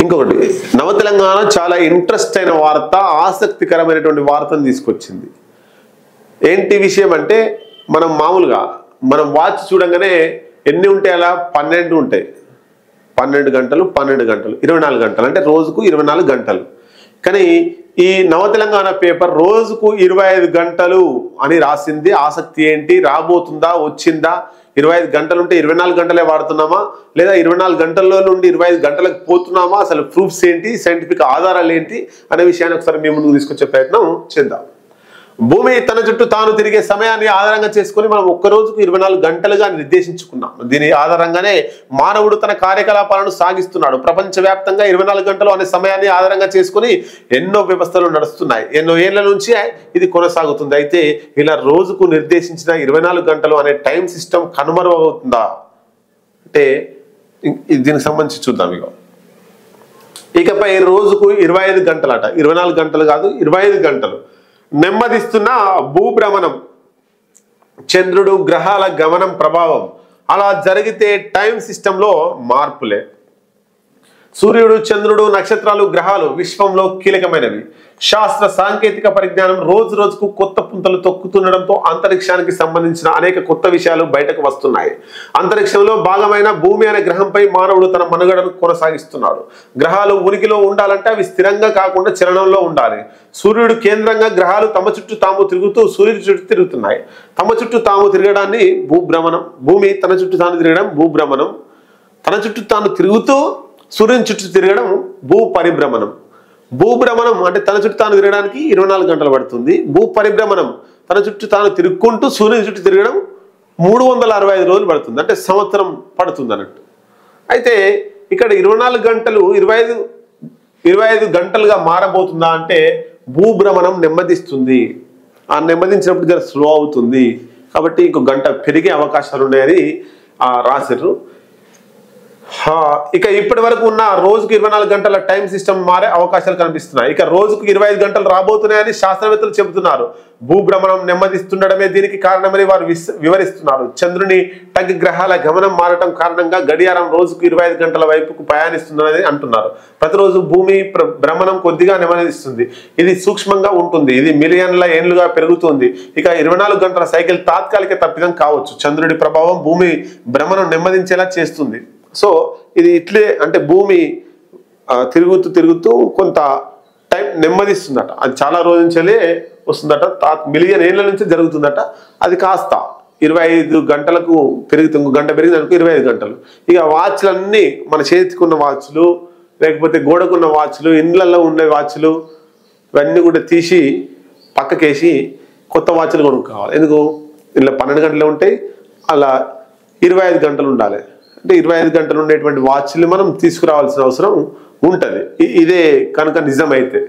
ఇంకొకటి నవ తెలంగాణ చాలా ఇంట్రెస్ట్ అయిన వార్త, ఆసక్తికరమైనటువంటి వార్తను తీసుకొచ్చింది. ఏంటి విషయం అంటే, మనం వాచ్ చూడంగానే ఎన్ని ఉంటాయి, అలా 12 ఉంటాయి. 12 గంటలు 24 గంటలు అంటే రోజుకు 24 గంటలు. కానీ ఈ నవ తెలంగాణ పేపర్ రోజుకు 25 గంటలు అని రాసింది. ఆసక్తి ఏంటి, రాబోతుందా, వచ్చిందా, 25 గంటలు ఉంటే 24 గంటలే వాడుతున్నామా, లేదా 24 గంటల్లో నుండి 25 గంటలకు పోతున్నామా, అసలు ప్రూఫ్స్ ఏంటి, సైంటిఫిక్ ఆధారాలు ఏంటి అనే విషయాన్ని ఒకసారి మీ ముందుకు తీసుకొచ్చే ప్రయత్నం చేద్దాం. భూమి తన చుట్టూ తాను తిరిగే సమయాన్ని ఆధారంగా చేసుకుని మనం ఒక్క రోజుకు 24 గంటలుగా నిర్దేశించుకున్నాం. దీని ఆధారంగానే మానవుడు తన కార్యకలాపాలను సాగిస్తున్నాడు. ప్రపంచవ్యాప్తంగా 24 గంటలు అనే సమయాన్ని ఆధారంగా చేసుకుని ఎన్నో వ్యవస్థలు నడుస్తున్నాయి. ఎన్నో ఏళ్ల నుంచి ఇది కొనసాగుతుంది. అయితే ఇలా రోజుకు నిర్దేశించిన 24 గంటలు అనే టైం సిస్టమ్ కనుమరుగవుతుందా అంటే దీనికి సంబంధించి చూద్దాం. ఇకపై రోజుకు 25 గంటలట, 24 గంటలు కాదు 25 గంటలు నెమ్మదిస్తున్న భూభ్రమణం, చంద్రుడు గ్రహాల గమనం ప్రభావం. అలా జరిగితే టైం సిస్టంలో మార్పులే. సూర్యుడు, చంద్రుడు, నక్షత్రాలు, గ్రహాలు విశ్వంలో కీలకమైనవి. శాస్త్ర సాంకేతిక పరిజ్ఞానం రోజు రోజుకు కొత్త పుంతలు తొక్కుతుండడంతో అంతరిక్షానికి సంబంధించిన అనేక కొత్త విషయాలు బయటకు వస్తున్నాయి. అంతరిక్షంలో భాగమైన భూమి అనే గ్రహంపై మానవుడు తన మనుగడను కొనసాగిస్తున్నాడు. గ్రహాలు ఉనికిలో ఉండాలంటే అవి స్థిరంగా కాకుండా చలనంలో ఉండాలి. సూర్యుడు కేంద్రంగా గ్రహాలు తమ చుట్టూ తాము తిరుగుతూ సూర్యుడి చుట్టూ తిరుగుతున్నాయి. తమ చుట్టూ తాము తిరగడాన్ని భూభ్రమణం, భూమి తన చుట్టూ తాను తిరగడం భూభ్రమణం, తన చుట్టూ తాను తిరుగుతూ సూర్యుని చుట్టూ తిరగడం భూ పరిభ్రమణం. భూభ్రమణం అంటే తన చుట్టూ తాను తిరగడానికి 24 గంటలు పడుతుంది. భూ పరిభ్రమణం తన చుట్టూ తాను తిరుగుకుంటూ సూర్యుని చుట్టూ తిరగడం 365 రోజులు పడుతుంది, అంటే సంవత్సరం పడుతుంది అన్నట్టు. అయితే ఇక్కడ 24 గంటలు 25 గంటలుగా మారబోతుందా అంటే భూభ్రమణం నెమ్మదిస్తుంది. ఆ నెమ్మదించినప్పుడు జర స్లో అవుతుంది, కాబట్టి ఇంకో గంట పెరిగే అవకాశాలు ఉన్నాయని రాశారు. ఇక ఇప్పటి వరకు ఉన్న రోజుకు 24 గంటల టైం సిస్టమ్ మారే అవకాశాలు కనిపిస్తున్నాయి. ఇక రోజుకు 25 గంటలు రాబోతున్నాయని శాస్త్రవేత్తలు చెబుతున్నారు. భూభ్రమణం నెమ్మదిస్తుండడమే దీనికి కారణమని వారు వివరిస్తున్నారు. చంద్రుని తగ్గి గ్రహాల గమనం మారటం కారణంగా గడియారం రోజుకు 25 గంటల వైపుకు ప్రయాణిస్తుందని అంటున్నారు. ప్రతిరోజు భూమి భ్రమణం కొద్దిగా నెమ్మదిస్తుంది. ఇది సూక్ష్మంగా ఉంటుంది. ఇది మిలియన్ల ఏళ్లుగా పెరుగుతుంది. ఇక 24 గంటల సైకిల్ తాత్కాలిక తప్పిదం కావచ్చు. చంద్రుడి ప్రభావం భూమి భ్రమణం నెమ్మదించేలా చేస్తుంది. సో ఇది ఇట్లే అంటే భూమి తిరుగుతూ కొంత టైం నెమ్మదిస్తుందట. అది చాలా రోజు నుంచే వస్తుందట, మిలియన్ ఏళ్ల నుంచి జరుగుతుందట. అది కాస్త 25 గంటలకు పెరుగుతుంది. గంట పెరిగింది అనుకో 25 గంటలు. ఇక వాచ్లన్నీ మన చేతికున్న వాచ్లు, లేకపోతే గోడకున్న వాచ్లు, ఇండ్లలో ఉండే వాచ్లు ఇవన్నీ కూడా తీసి పక్కకేసి కొత్త వాచ్లు కొనుక్కోవాలి. ఎందుకు, ఇలా 12 గంటలే ఉంటాయి, అలా 25 గంటలు ఉండాలి. అంటే 25 గంటలు ఉండేటువంటి వాచ్లు మనం తీసుకురావాల్సిన అవసరం ఉంటుంది. ఇదే కనుక నిజమైతే